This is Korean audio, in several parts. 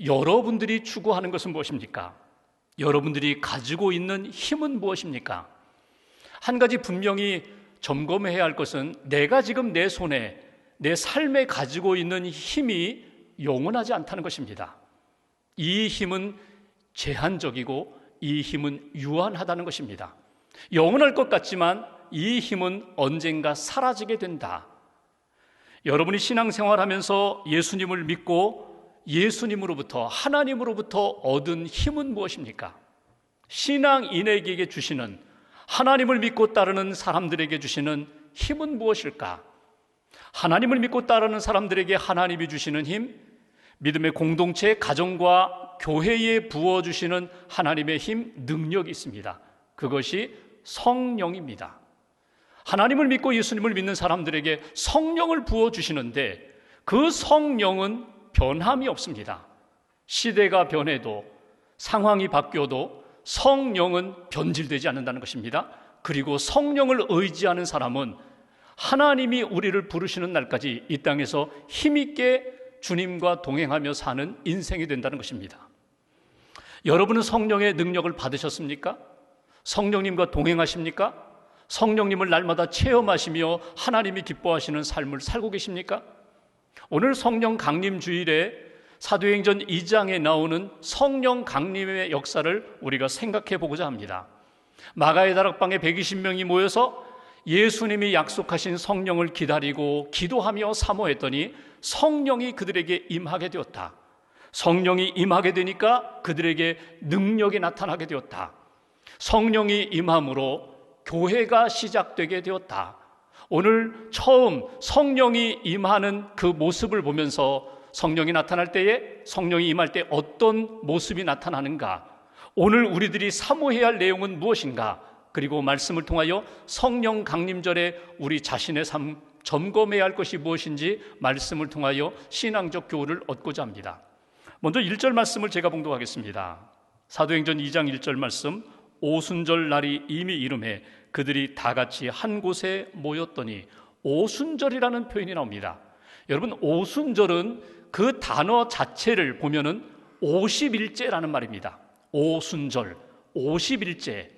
여러분들이 추구하는 것은 무엇입니까? 여러분들이 가지고 있는 힘은 무엇입니까? 한 가지 분명히 점검해야 할 것은 내가 지금 내 손에, 내 삶에 가지고 있는 힘이 영원하지 않다는 것입니다. 이 힘은 제한적이고 이 힘은 유한하다는 것입니다. 영원할 것 같지만 이 힘은 언젠가 사라지게 된다. 여러분이 신앙생활하면서 예수님을 믿고 예수님으로부터, 하나님으로부터 얻은 힘은 무엇입니까? 신앙인에게 주시는, 하나님을 믿고 따르는 사람들에게 주시는 힘은 무엇일까? 하나님을 믿고 따르는 사람들에게 하나님이 주시는 힘, 믿음의 공동체, 가정과 교회에 부어주시는 하나님의 힘, 능력이 있습니다. 그것이 성령입니다. 하나님을 믿고 예수님을 믿는 사람들에게 성령을 부어주시는데 그 성령은 변함이 없습니다. 시대가 변해도, 상황이 바뀌어도 성령은 변질되지 않는다는 것입니다. 그리고 성령을 의지하는 사람은 하나님이 우리를 부르시는 날까지 이 땅에서 힘있게 주님과 동행하며 사는 인생이 된다는 것입니다. 여러분은 성령의 능력을 받으셨습니까? 성령님과 동행하십니까? 성령님을 날마다 체험하시며 하나님이 기뻐하시는 삶을 살고 계십니까? 오늘 성령 강림 주일에 사도행전 2장에 나오는 성령 강림의 역사를 우리가 생각해 보고자 합니다. 마가의 다락방에 120명이 모여서 예수님이 약속하신 성령을 기다리고 기도하며 사모했더니 성령이 그들에게 임하게 되었다. 성령이 임하게 되니까 그들에게 능력이 나타나게 되었다. 성령이 임함으로 교회가 시작되게 되었다. 오늘 처음 성령이 임하는 그 모습을 보면서 성령이 나타날 때에, 성령이 임할 때 어떤 모습이 나타나는가, 오늘 우리들이 사모해야 할 내용은 무엇인가, 그리고 말씀을 통하여 성령 강림절에 우리 자신의 삶 점검해야 할 것이 무엇인지 말씀을 통하여 신앙적 교훈을 얻고자 합니다. 먼저 1절 말씀을 제가 봉독하겠습니다. 사도행전 2장 1절 말씀, 오순절 날이 이미 이름해 그들이 다 같이 한 곳에 모였더니, 오순절이라는 표현이 나옵니다. 여러분, 오순절은 그 단어 자체를 보면은 50일째라는 말입니다. 오순절, 50일째.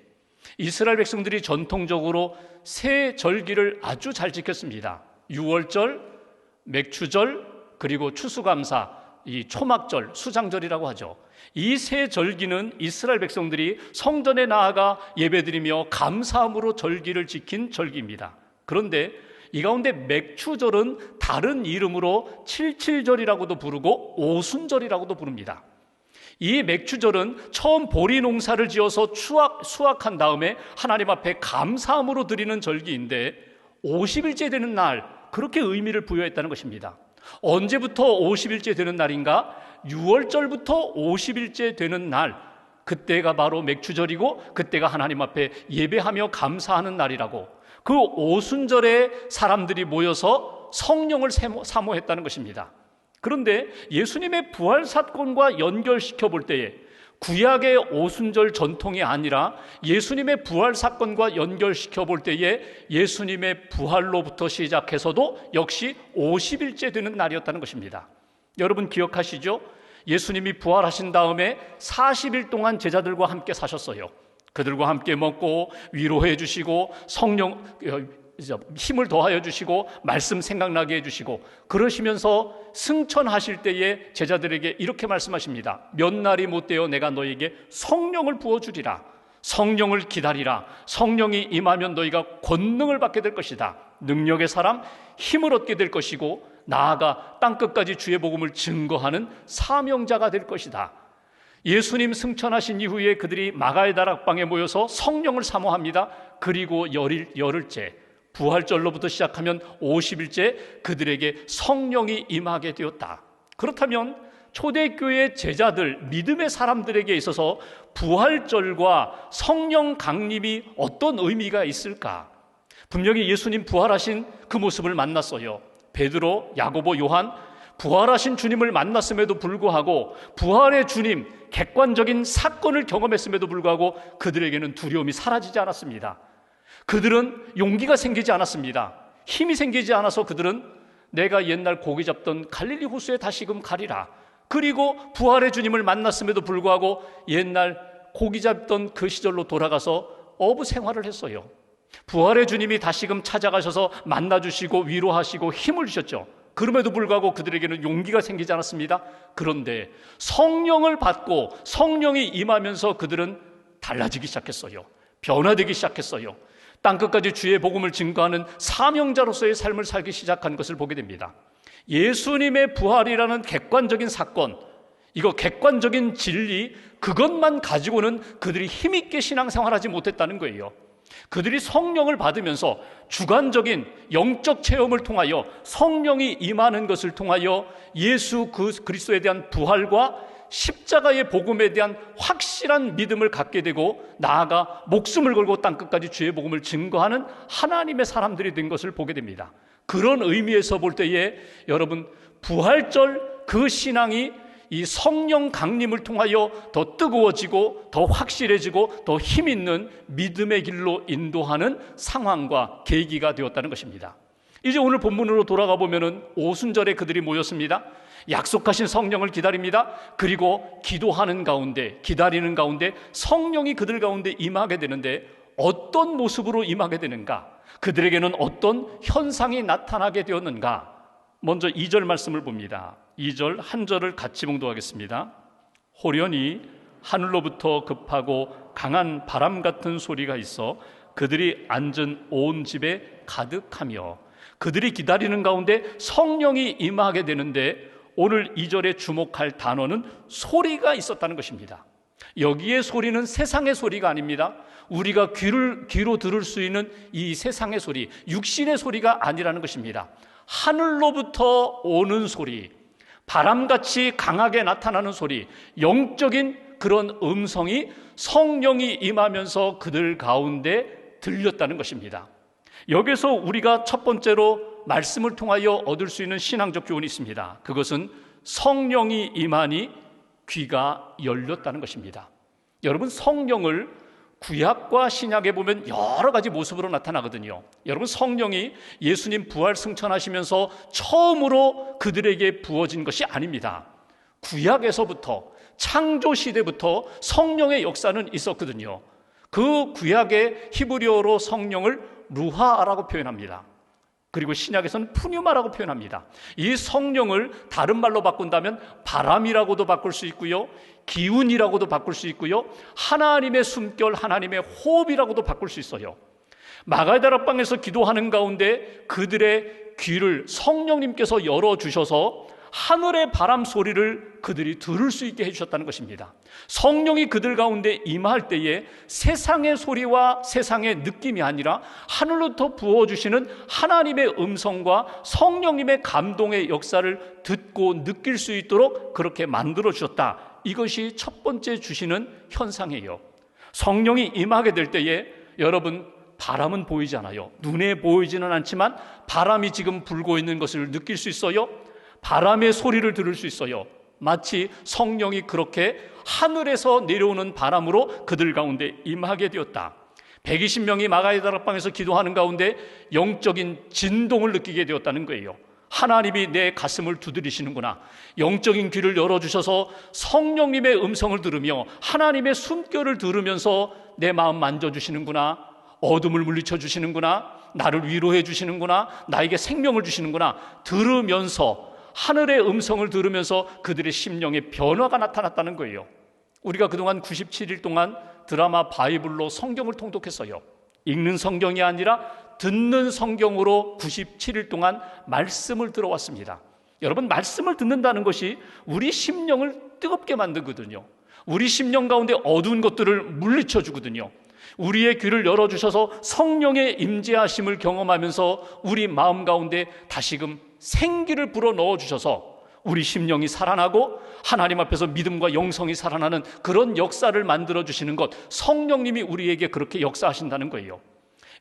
이스라엘 백성들이 전통적으로 세 절기를 아주 잘 지켰습니다. 유월절, 맥추절, 그리고 추수감사, 이 초막절, 수장절이라고 하죠. 이 세 절기는 이스라엘 백성들이 성전에 나아가 예배드리며 감사함으로 절기를 지킨 절기입니다. 그런데 이 가운데 맥추절은 다른 이름으로 칠칠절이라고도 부르고 오순절이라고도 부릅니다. 이 맥추절은 처음 보리 농사를 지어서 수확한 다음에 하나님 앞에 감사함으로 드리는 절기인데 50일째 되는 날, 그렇게 의미를 부여했다는 것입니다. 언제부터 50일째 되는 날인가? 6월절부터 50일째 되는 날, 그때가 바로 맥추절이고 그때가 하나님 앞에 예배하며 감사하는 날이라고, 그 오순절에 사람들이 모여서 성령을 사모했다는 것입니다. 그런데 예수님의 부활 사건과 연결시켜 볼 때에 구약의 오순절 전통이 아니라 예수님의 부활 사건과 연결시켜 볼 때에 예수님의 부활로부터 시작해서도 역시 50일째 되는 날이었다는 것입니다. 여러분 기억하시죠? 예수님이 부활하신 다음에 40일 동안 제자들과 함께 사셨어요. 그들과 함께 먹고 위로해 주시고 성령 힘을 더하여 주시고 말씀 생각나게 해주시고, 그러시면서 승천하실 때에 제자들에게 이렇게 말씀하십니다. 몇 날이 못되어 내가 너에게 성령을 부어주리라. 성령을 기다리라. 성령이 임하면 너희가 권능을 받게 될 것이다. 능력의 사람, 힘을 얻게 될 것이고 나아가 땅끝까지 주의 복음을 증거하는 사명자가 될 것이다. 예수님 승천하신 이후에 그들이 마가의 다락방에 모여서 성령을 사모합니다. 그리고 열흘째 부활절로부터 시작하면 50일째 그들에게 성령이 임하게 되었다. 그렇다면 초대교회 제자들, 믿음의 사람들에게 있어서 부활절과 성령 강림이 어떤 의미가 있을까? 분명히 예수님 부활하신 그 모습을 만났어요. 베드로, 야고보, 요한, 부활하신 주님을 만났음에도 불구하고 부활의 주님, 객관적인 사건을 경험했음에도 불구하고 그들에게는 두려움이 사라지지 않았습니다. 그들은 용기가 생기지 않았습니다. 힘이 생기지 않아서 그들은 내가 옛날 고기 잡던 갈릴리 호수에 다시금 가리라. 그리고 부활의 주님을 만났음에도 불구하고 옛날 고기 잡던 그 시절로 돌아가서 어부 생활을 했어요. 부활의 주님이 다시금 찾아가셔서 만나주시고 위로하시고 힘을 주셨죠. 그럼에도 불구하고 그들에게는 용기가 생기지 않았습니다. 그런데 성령을 받고 성령이 임하면서 그들은 달라지기 시작했어요. 변화되기 시작했어요. 땅끝까지 주의 복음을 증거하는 사명자로서의 삶을 살기 시작한 것을 보게 됩니다. 예수님의 부활이라는 객관적인 사건, 이거 객관적인 진리, 그것만 가지고는 그들이 힘있게 신앙생활하지 못했다는 거예요. 그들이 성령을 받으면서 주관적인 영적 체험을 통하여 성령이 임하는 것을 통하여 예수 그리스도에 대한 부활과 십자가의 복음에 대한 확실한 믿음을 갖게 되고 나아가 목숨을 걸고 땅끝까지 주의 복음을 증거하는 하나님의 사람들이 된 것을 보게 됩니다. 그런 의미에서 볼 때에 여러분, 부활절 그 신앙이 이 성령 강림을 통하여 더 뜨거워지고 더 확실해지고 더 힘있는 믿음의 길로 인도하는 상황과 계기가 되었다는 것입니다. 이제 오늘 본문으로 돌아가 보면은 오순절에 그들이 모였습니다. 약속하신 성령을 기다립니다. 그리고 기도하는 가운데, 기다리는 가운데 성령이 그들 가운데 임하게 되는데 어떤 모습으로 임하게 되는가? 그들에게는 어떤 현상이 나타나게 되었는가? 먼저 2절 말씀을 봅니다. 2절 한 절을 같이 봉독하겠습니다. 호련히 하늘로부터 급하고 강한 바람 같은 소리가 있어 그들이 앉은 온 집에 가득하며, 그들이 기다리는 가운데 성령이 임하게 되는데 오늘 2절에 주목할 단어는 소리가 있었다는 것입니다. 여기에 소리는 세상의 소리가 아닙니다. 우리가 귀로 들을 수 있는 이 세상의 소리, 육신의 소리가 아니라는 것입니다. 하늘로부터 오는 소리, 바람같이 강하게 나타나는 소리, 영적인 그런 음성이 성령이 임하면서 그들 가운데 들렸다는 것입니다. 여기서 우리가 첫 번째로 말씀을 통하여 얻을 수 있는 신앙적 교훈이 있습니다. 그것은 성령이 임하니 귀가 열렸다는 것입니다. 여러분, 성령을 구약과 신약에 보면 여러 가지 모습으로 나타나거든요. 여러분, 성령이 예수님 부활 승천하시면서 처음으로 그들에게 부어진 것이 아닙니다. 구약에서부터, 창조 시대부터 성령의 역사는 있었거든요. 그 구약의 히브리어로 성령을 루하라고 표현합니다. 그리고 신약에서는 푸뉴마라고 표현합니다. 이 성령을 다른 말로 바꾼다면 바람이라고도 바꿀 수 있고요, 기운이라고도 바꿀 수 있고요, 하나님의 숨결, 하나님의 호흡이라고도 바꿀 수 있어요. 마가다락방에서 기도하는 가운데 그들의 귀를 성령님께서 열어주셔서 하늘의 바람 소리를 그들이 들을 수 있게 해주셨다는 것입니다. 성령이 그들 가운데 임할 때에 세상의 소리와 세상의 느낌이 아니라 하늘로부터 부어주시는 하나님의 음성과 성령님의 감동의 역사를 듣고 느낄 수 있도록 그렇게 만들어주셨다. 이것이 첫 번째 주시는 현상이에요. 성령이 임하게 될 때에 여러분, 바람은 보이지 않아요. 눈에 보이지는 않지만 바람이 지금 불고 있는 것을 느낄 수 있어요. 바람의 소리를 들을 수 있어요. 마치 성령이 그렇게 하늘에서 내려오는 바람으로 그들 가운데 임하게 되었다. 120명이 마가의 다락방에서 기도하는 가운데 영적인 진동을 느끼게 되었다는 거예요. 하나님이 내 가슴을 두드리시는구나. 영적인 귀를 열어주셔서 성령님의 음성을 들으며 하나님의 숨결을 들으면서 내 마음 만져주시는구나. 어둠을 물리쳐 주시는구나. 나를 위로해 주시는구나. 나에게 생명을 주시는구나. 들으면서, 하늘의 음성을 들으면서 그들의 심령의 변화가 나타났다는 거예요. 우리가 그동안 97일 동안 드라마 바이블로 성경을 통독했어요. 읽는 성경이 아니라 듣는 성경으로 97일 동안 말씀을 들어왔습니다. 여러분, 말씀을 듣는다는 것이 우리 심령을 뜨겁게 만들거든요. 우리 심령 가운데 어두운 것들을 물리쳐 주거든요. 우리의 귀를 열어주셔서 성령의 임재하심을 경험하면서 우리 마음 가운데 다시금 생기를 불어 넣어주셔서 우리 심령이 살아나고 하나님 앞에서 믿음과 영성이 살아나는 그런 역사를 만들어주시는 것, 성령님이 우리에게 그렇게 역사하신다는 거예요.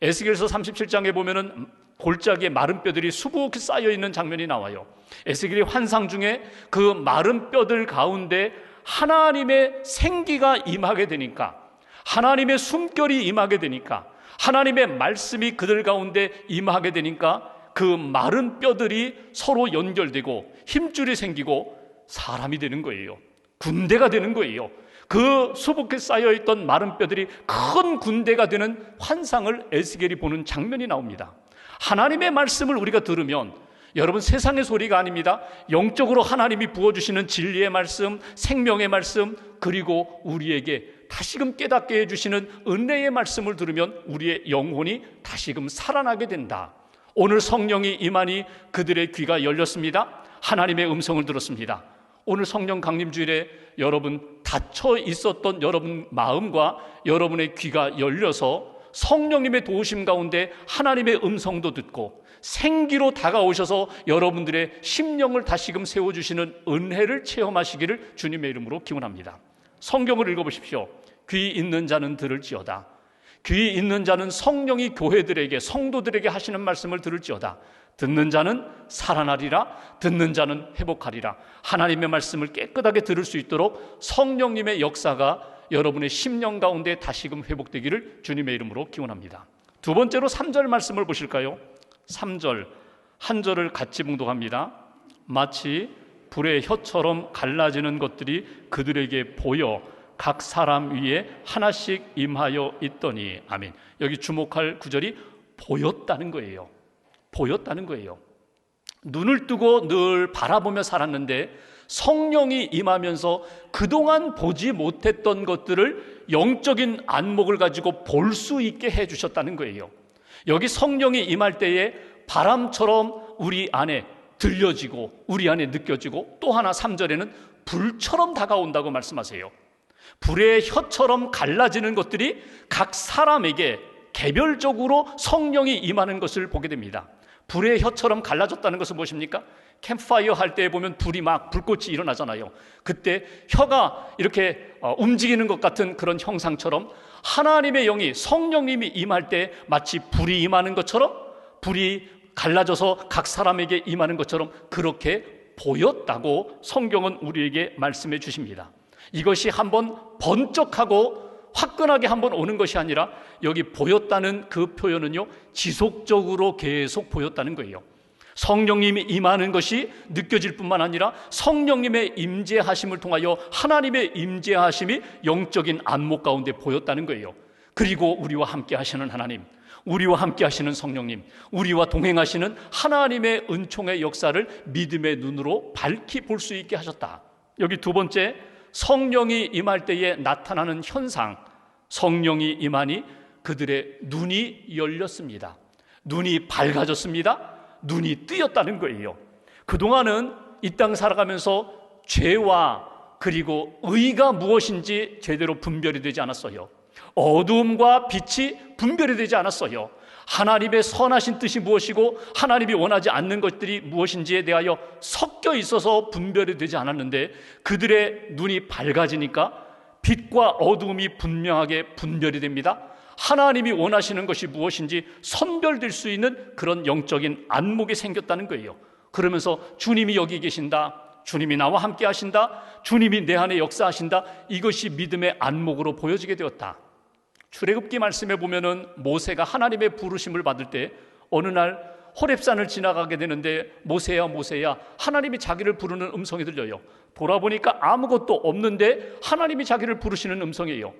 에스겔서 37장에 보면은 골짜기에 마른 뼈들이 수북히 쌓여있는 장면이 나와요. 에스겔의 환상 중에 그 마른 뼈들 가운데 하나님의 생기가 임하게 되니까, 하나님의 숨결이 임하게 되니까, 하나님의 말씀이 그들 가운데 임하게 되니까 그 마른 뼈들이 서로 연결되고 힘줄이 생기고 사람이 되는 거예요. 군대가 되는 거예요. 그 수북해 쌓여있던 마른 뼈들이 큰 군대가 되는 환상을 에스겔이 보는 장면이 나옵니다. 하나님의 말씀을 우리가 들으면, 여러분, 세상의 소리가 아닙니다. 영적으로 하나님이 부어주시는 진리의 말씀, 생명의 말씀, 그리고 우리에게 다시금 깨닫게 해주시는 은혜의 말씀을 들으면 우리의 영혼이 다시금 살아나게 된다. 오늘 성령이 임하니 그들의 귀가 열렸습니다. 하나님의 음성을 들었습니다. 오늘 성령 강림주일에 여러분 닫혀 있었던 여러분 마음과 여러분의 귀가 열려서 성령님의 도우심 가운데 하나님의 음성도 듣고 생기로 다가오셔서 여러분들의 심령을 다시금 세워주시는 은혜를 체험하시기를 주님의 이름으로 기원합니다. 성경을 읽어보십시오. 귀 있는 자는 들을지어다. 귀 있는 자는 성령이 교회들에게, 성도들에게 하시는 말씀을 들을지어다. 듣는 자는 살아나리라. 듣는 자는 회복하리라. 하나님의 말씀을 깨끗하게 들을 수 있도록 성령님의 역사가 여러분의 심령 가운데 다시금 회복되기를 주님의 이름으로 기원합니다. 두 번째로 3절 말씀을 보실까요? 3절 한 절을 같이 봉독합니다. 마치 불의 혀처럼 갈라지는 것들이 그들에게 보여 각 사람 위에 하나씩 임하여 있더니. 아멘. 여기 주목할 구절이 보였다는 거예요. 보였다는 거예요. 눈을 뜨고 늘 바라보며 살았는데 성령이 임하면서 그동안 보지 못했던 것들을 영적인 안목을 가지고 볼 수 있게 해주셨다는 거예요. 여기 성령이 임할 때에 바람처럼 우리 안에 들려지고 우리 안에 느껴지고, 또 하나 3절에는 불처럼 다가온다고 말씀하세요. 불의 혀처럼 갈라지는 것들이 각 사람에게 개별적으로 성령이 임하는 것을 보게 됩니다. 불의 혀처럼 갈라졌다는 것은 무엇입니까? 캠프파이어 할 때 보면 불이 막 불꽃이 일어나잖아요. 그때 혀가 이렇게 움직이는 것 같은 그런 형상처럼 하나님의 영이, 성령님이 임할 때 마치 불이 임하는 것처럼, 불이 갈라져서 각 사람에게 임하는 것처럼 그렇게 보였다고 성경은 우리에게 말씀해 주십니다. 이것이 한번 번쩍하고 화끈하게 한번 오는 것이 아니라 여기 보였다는 그 표현은요, 지속적으로 계속 보였다는 거예요. 성령님이 임하는 것이 느껴질 뿐만 아니라 성령님의 임재하심을 통하여 하나님의 임재하심이 영적인 안목 가운데 보였다는 거예요. 그리고 우리와 함께 하시는 하나님, 우리와 함께 하시는 성령님, 우리와 동행하시는 하나님의 은총의 역사를 믿음의 눈으로 밝히 볼 수 있게 하셨다. 여기 두 번째, 성령이 임할 때에 나타나는 현상, 성령이 임하니 그들의 눈이 열렸습니다. 눈이 밝아졌습니다. 눈이 뜨였다는 거예요. 그동안은 이 땅 살아가면서 죄와 그리고 의가 무엇인지 제대로 분별이 되지 않았어요. 어두움과 빛이 분별이 되지 않았어요. 하나님의 선하신 뜻이 무엇이고 하나님이 원하지 않는 것들이 무엇인지에 대하여 섞여 있어서 분별이 되지 않았는데, 그들의 눈이 밝아지니까 빛과 어두움이 분명하게 분별이 됩니다. 하나님이 원하시는 것이 무엇인지 선별될 수 있는 그런 영적인 안목이 생겼다는 거예요. 그러면서 주님이 여기 계신다, 주님이 나와 함께 하신다, 주님이 내 안에 역사하신다, 이것이 믿음의 안목으로 보여지게 되었다. 출애굽기 말씀에 보면은 모세가 하나님의 부르심을 받을 때 어느 날 호렙산을 지나가게 되는데, 모세야 모세야, 하나님이 자기를 부르는 음성이 들려요. 돌아보니까 아무것도 없는데 하나님이 자기를 부르시는 음성이에요.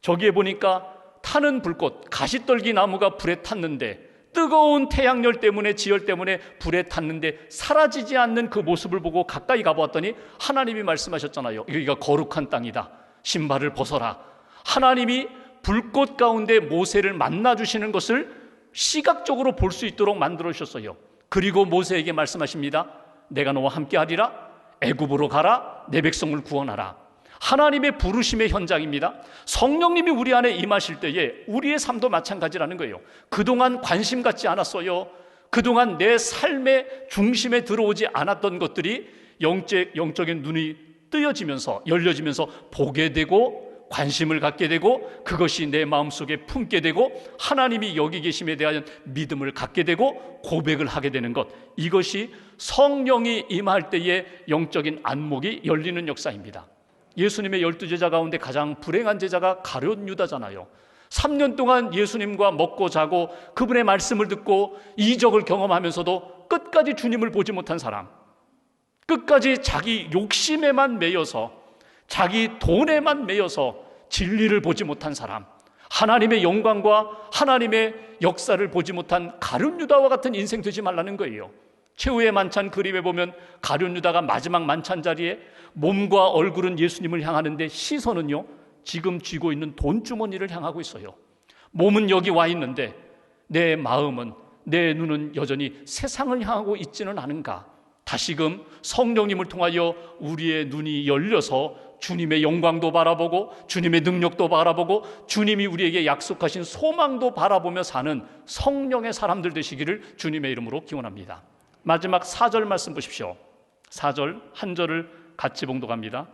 저기에 보니까 타는 불꽃, 가시떨기 나무가 불에 탔는데, 뜨거운 태양열 때문에, 지열 때문에 불에 탔는데 사라지지 않는 그 모습을 보고 가까이 가보았더니 하나님이 말씀하셨잖아요. 여기가 거룩한 땅이다, 신발을 벗어라. 하나님이 불꽃 가운데 모세를 만나주시는 것을 시각적으로 볼 수 있도록 만들어 주셨어요. 그리고 모세에게 말씀하십니다. 내가 너와 함께 하리라. 애굽으로 가라. 내 백성을 구원하라. 하나님의 부르심의 현장입니다. 성령님이 우리 안에 임하실 때에 우리의 삶도 마찬가지라는 거예요. 그동안 관심 갖지 않았어요. 그동안 내 삶의 중심에 들어오지 않았던 것들이 영적인 눈이 뜨여지면서, 열려지면서 보게 되고 관심을 갖게 되고, 그것이 내 마음속에 품게 되고 하나님이 여기 계심에 대한 믿음을 갖게 되고 고백을 하게 되는 것, 이것이 성령이 임할 때의 영적인 안목이 열리는 역사입니다. 예수님의 12제자 가운데 가장 불행한 제자가 가룟 유다잖아요. 3년 동안 예수님과 먹고 자고 그분의 말씀을 듣고 이적을 경험하면서도 끝까지 주님을 보지 못한 사람. 끝까지 자기 욕심에만 매여서, 자기 돈에만 매여서 진리를 보지 못한 사람, 하나님의 영광과 하나님의 역사를 보지 못한 가룟 유다와 같은 인생 되지 말라는 거예요. 최후의 만찬 그림에 보면 가룟 유다가 마지막 만찬 자리에 몸과 얼굴은 예수님을 향하는데 시선은요, 지금 쥐고 있는 돈주머니를 향하고 있어요. 몸은 여기 와 있는데 내 마음은, 내 눈은 여전히 세상을 향하고 있지는 않은가? 다시금 성령님을 통하여 우리의 눈이 열려서 주님의 영광도 바라보고 주님의 능력도 바라보고 주님이 우리에게 약속하신 소망도 바라보며 사는 성령의 사람들 되시기를 주님의 이름으로 기원합니다. 마지막 4절 말씀 보십시오. 4절 한 절을 같이 봉독합니다.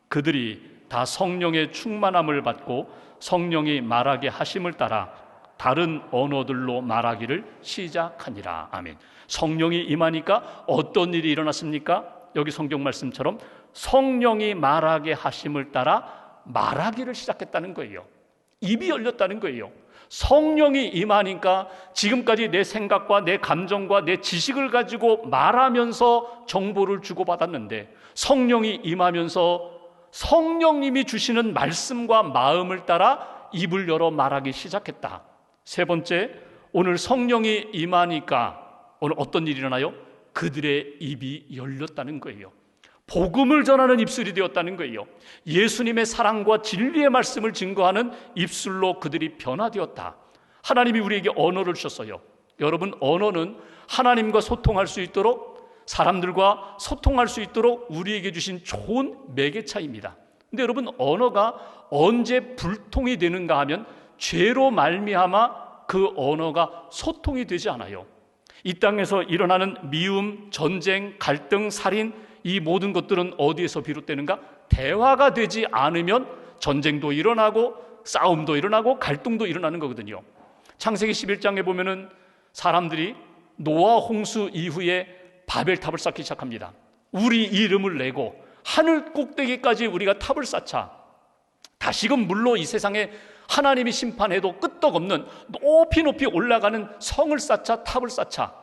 그들이 다 성령의 충만함을 받고 성령이 말하게 하심을 따라 다른 언어들로 말하기를 시작하니라. 아멘. 성령이 임하니까 어떤 일이 일어났습니까? 여기 성경 말씀처럼 성령이 말하게 하심을 따라 말하기를 시작했다는 거예요. 입이 열렸다는 거예요. 성령이 임하니까 지금까지 내 생각과 내 감정과 내 지식을 가지고 말하면서 정보를 주고받았는데 성령이 임하면서 성령님이 주시는 말씀과 마음을 따라 입을 열어 말하기 시작했다. 세 번째, 오늘 성령이 임하니까 오늘 어떤 일이 일어나요? 그들의 입이 열렸다는 거예요. 복음을 전하는 입술이 되었다는 거예요. 예수님의 사랑과 진리의 말씀을 증거하는 입술로 그들이 변화되었다. 하나님이 우리에게 언어를 주셨어요. 여러분, 언어는 하나님과 소통할 수 있도록, 사람들과 소통할 수 있도록 우리에게 주신 좋은 매개차입니다. 근데 여러분, 언어가 언제 불통이 되는가 하면 죄로 말미암아 그 언어가 소통이 되지 않아요. 이 땅에서 일어나는 미움, 전쟁, 갈등, 살인, 이 모든 것들은 어디에서 비롯되는가? 대화가 되지 않으면 전쟁도 일어나고 싸움도 일어나고 갈등도 일어나는 거거든요. 창세기 11장에 보면은 사람들이 노아 홍수 이후에 바벨탑을 쌓기 시작합니다. 우리 이름을 내고 하늘 꼭대기까지 우리가 탑을 쌓자. 다시금 물로 이 세상에 하나님이 심판해도 끄떡없는 높이 높이 올라가는 성을 쌓자, 탑을 쌓자.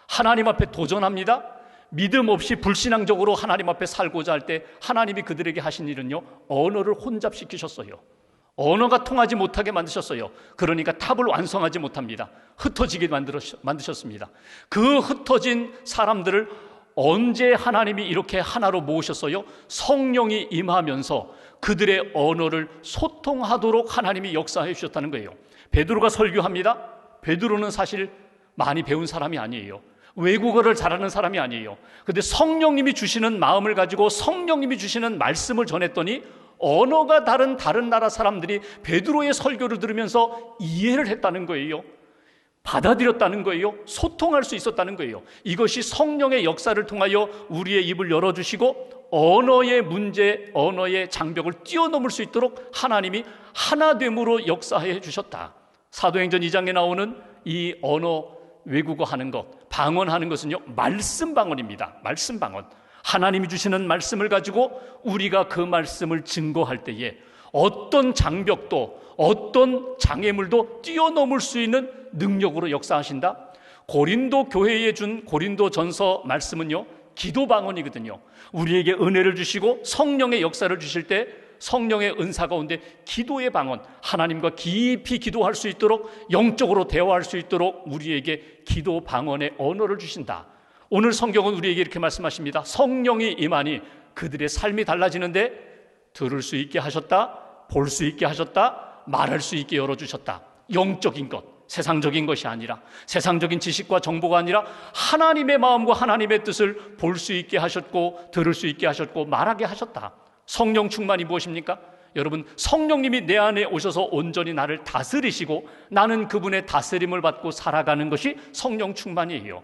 하나님 앞에 도전합니다. 믿음 없이 불신앙적으로 하나님 앞에 살고자 할 때 하나님이 그들에게 하신 일은요, 언어를 혼잡시키셨어요. 언어가 통하지 못하게 만드셨어요. 그러니까 탑을 완성하지 못합니다. 흩어지게 만드셨습니다. 그 흩어진 사람들을 언제 하나님이 이렇게 하나로 모으셨어요? 성령이 임하면서 그들의 언어를 소통하도록 하나님이 역사해 주셨다는 거예요. 베드로가 설교합니다. 베드로는 사실 많이 배운 사람이 아니에요. 외국어를 잘하는 사람이 아니에요. 그런데 성령님이 주시는 마음을 가지고 성령님이 주시는 말씀을 전했더니 언어가 다른 나라 사람들이 베드로의 설교를 들으면서 이해를 했다는 거예요. 받아들였다는 거예요. 소통할 수 있었다는 거예요. 이것이 성령의 역사를 통하여 우리의 입을 열어주시고 언어의 문제, 언어의 장벽을 뛰어넘을 수 있도록 하나님이 하나됨으로 역사해 주셨다. 사도행전 2장에 나오는 이 언어 외국어 하는 것, 방언하는 것은요, 말씀 방언입니다. 말씀 방언. 하나님이 주시는 말씀을 가지고 우리가 그 말씀을 증거할 때에 어떤 장벽도 어떤 장애물도 뛰어넘을 수 있는 능력으로 역사하신다. 고린도 교회에 준 고린도 전서 말씀은요, 기도 방언이거든요. 우리에게 은혜를 주시고 성령의 역사를 주실 때 성령의 은사 가운데 기도의 방언, 하나님과 깊이 기도할 수 있도록, 영적으로 대화할 수 있도록 우리에게 기도 방언의 언어를 주신다. 오늘 성경은 우리에게 이렇게 말씀하십니다. 성령이 임하니 그들의 삶이 달라지는데 들을 수 있게 하셨다, 볼 수 있게 하셨다, 말할 수 있게 열어주셨다. 영적인 것, 세상적인 것이 아니라, 세상적인 지식과 정보가 아니라 하나님의 마음과 하나님의 뜻을 볼 수 있게 하셨고 들을 수 있게 하셨고 말하게 하셨다. 성령 충만이 무엇입니까? 여러분, 성령님이 내 안에 오셔서 온전히 나를 다스리시고 나는 그분의 다스림을 받고 살아가는 것이 성령 충만이에요.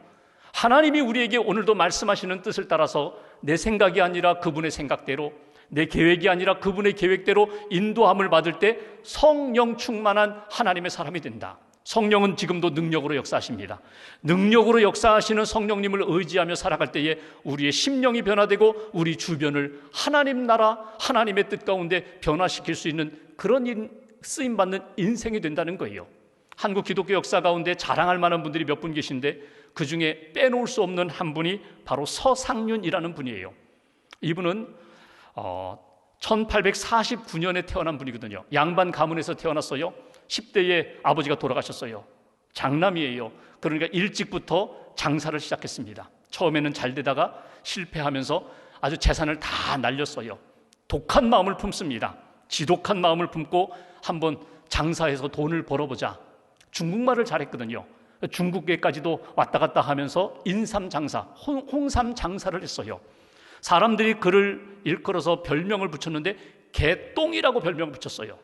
하나님이 우리에게 오늘도 말씀하시는 뜻을 따라서 내 생각이 아니라 그분의 생각대로, 내 계획이 아니라 그분의 계획대로 인도함을 받을 때 성령 충만한 하나님의 사람이 된다. 성령은 지금도 능력으로 역사하십니다. 능력으로 역사하시는 성령님을 의지하며 살아갈 때에 우리의 심령이 변화되고 우리 주변을 하나님 나라, 하나님의 뜻 가운데 변화시킬 수 있는 그런 쓰임받는 인생이 된다는 거예요. 한국 기독교 역사 가운데 자랑할 만한 분들이 몇 분 계신데 그 중에 빼놓을 수 없는 한 분이 바로 서상륜이라는 분이에요. 이분은 1849년에 태어난 분이거든요. 양반 가문에서 태어났어요. 10대에 아버지가 돌아가셨어요. 장남이에요. 그러니까 일찍부터 장사를 시작했습니다. 처음에는 잘 되다가 실패하면서 아주 재산을 다 날렸어요. 독한 마음을 품습니다. 지독한 마음을 품고 한번 장사해서 돈을 벌어보자. 중국말을 잘했거든요. 중국에까지도 왔다 갔다 하면서 인삼 장사, 홍삼 장사를 했어요. 사람들이 그를 일컬어서 별명을 붙였는데 개똥이라고 별명을 붙였어요.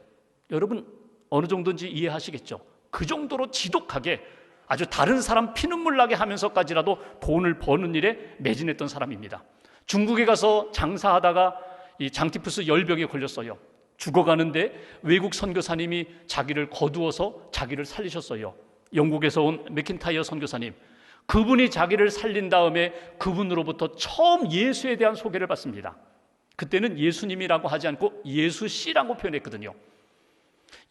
여러분 어느 정도인지 이해하시겠죠? 그 정도로 지독하게 아주 다른 사람 피눈물 나게 하면서까지라도 돈을 버는 일에 매진했던 사람입니다. 중국에 가서 장사하다가 이 장티푸스 열병에 걸렸어요. 죽어가는데 외국 선교사님이 자기를 거두어서 자기를 살리셨어요. 영국에서 온 맥킨타이어 선교사님, 그분이 자기를 살린 다음에 그분으로부터 처음 예수에 대한 소개를 받습니다. 그때는 예수님이라고 하지 않고 예수씨라고 표현했거든요.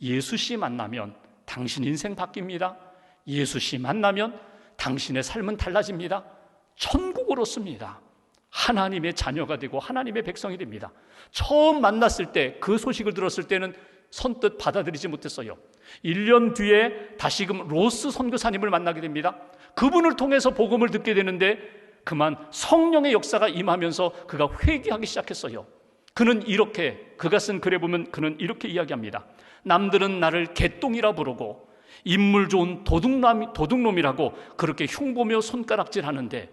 예수씨 만나면 당신 인생 바뀝니다. 예수씨 만나면 당신의 삶은 달라집니다. 천국으로 씁니다. 하나님의 자녀가 되고 하나님의 백성이 됩니다. 처음 만났을 때 그 소식을 들었을 때는 선뜻 받아들이지 못했어요. 1년 뒤에 다시금 로스 선교사님을 만나게 됩니다. 그분을 통해서 복음을 듣게 되는데 그만 성령의 역사가 임하면서 그가 회개하기 시작했어요. 그가 쓴 글에 보면 그는 이렇게 이야기합니다. 남들은 나를 개똥이라 부르고 인물 좋은 도둑놈이라고 그렇게 흉보며 손가락질하는데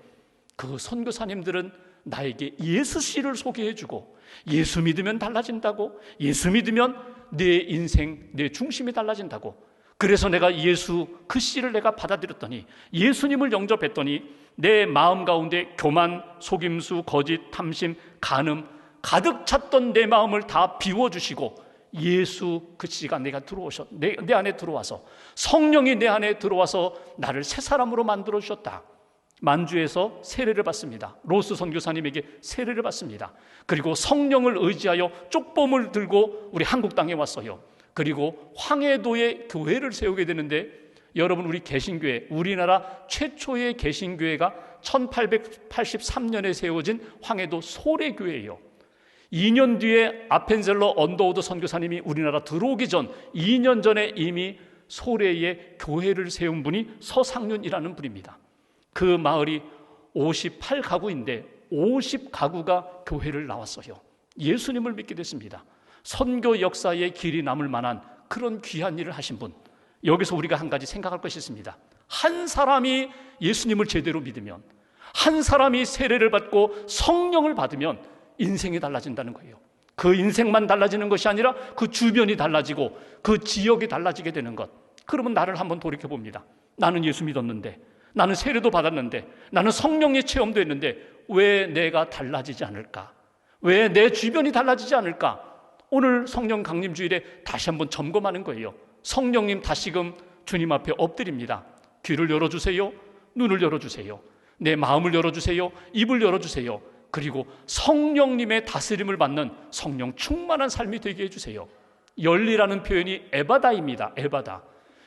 그 선교사님들은 나에게 예수씨를 소개해주고 예수 믿으면 달라진다고, 예수 믿으면 내 인생, 내 중심이 달라진다고. 그래서 내가 예수 그 씨를 내가 받아들였더니, 예수님을 영접했더니 내 마음 가운데 교만, 속임수, 거짓, 탐심, 간음 가득 찼던 내 마음을 다 비워주시고 예수 그 씨가 내 안에 들어와서, 성령이 내 안에 들어와서 나를 새 사람으로 만들어 주셨다. 만주에서 세례를 받습니다. 로스 선교사님에게 세례를 받습니다. 그리고 성령을 의지하여 쪽범을 들고 우리 한국 땅에 왔어요. 그리고 황해도에 교회를 세우게 되는데, 여러분 우리 개신교회, 우리나라 최초의 개신교회가 1883년에 세워진 황해도 소래교회예요. 2년 뒤에 아펜젤러 언더우드 선교사님이 우리나라 들어오기 전 2년 전에 이미 소래에 교회를 세운 분이 서상륜이라는 분입니다. 그 마을이 58가구인데 50가구가 교회를 나왔어요. 예수님을 믿게 됐습니다. 선교 역사의 길이 남을 만한 그런 귀한 일을 하신 분. 여기서 우리가 한 가지 생각할 것이 있습니다. 한 사람이 예수님을 제대로 믿으면, 한 사람이 세례를 받고 성령을 받으면 인생이 달라진다는 거예요. 그 인생만 달라지는 것이 아니라 그 주변이 달라지고 그 지역이 달라지게 되는 것. 그러면 나를 한번 돌이켜봅니다. 나는 예수 믿었는데, 나는 세례도 받았는데, 나는 성령의 체험도 했는데 왜 내가 달라지지 않을까? 왜 내 주변이 달라지지 않을까? 오늘 성령 강림 주일에 다시 한번 점검하는 거예요. 성령님 다시금 주님 앞에 엎드립니다. 귀를 열어주세요. 눈을 열어주세요. 내 마음을 열어주세요. 입을 열어주세요. 그리고 성령님의 다스림을 받는 성령 충만한 삶이 되게 해주세요. 열리라는 표현이 에바다입니다. 에바다.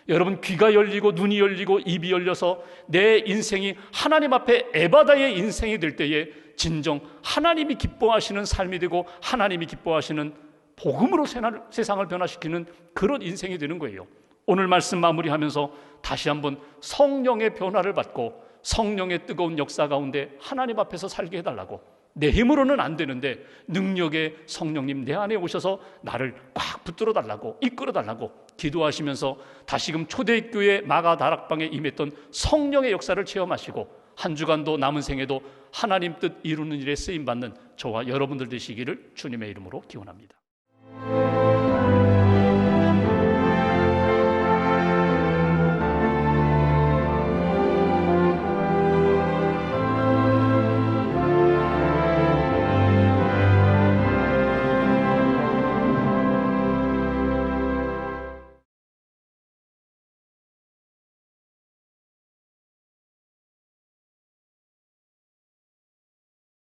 여러분 귀가 열리고 눈이 열리고 입이 열려서 내 인생이 하나님 앞에 에바다의 인생이 될 때에 진정 하나님이 기뻐하시는 삶이 되고 하나님이 기뻐하시는 복음으로 세상을 변화시키는 그런 인생이 되는 거예요. 오늘 말씀 마무리하면서 다시 한번 성령의 변화를 받고 성령의 뜨거운 역사 가운데 하나님 앞에서 살게 해달라고. 내 힘으로는 안 되는데 능력의 성령님 내 안에 오셔서 나를 꽉 붙들어 달라고, 이끌어 달라고 기도하시면서 다시금 초대교회 마가 다락방에 임했던 성령의 역사를 체험하시고 한 주간도 남은 생에도 하나님 뜻 이루는 일에 쓰임받는 저와 여러분들 되시기를 주님의 이름으로 기원합니다.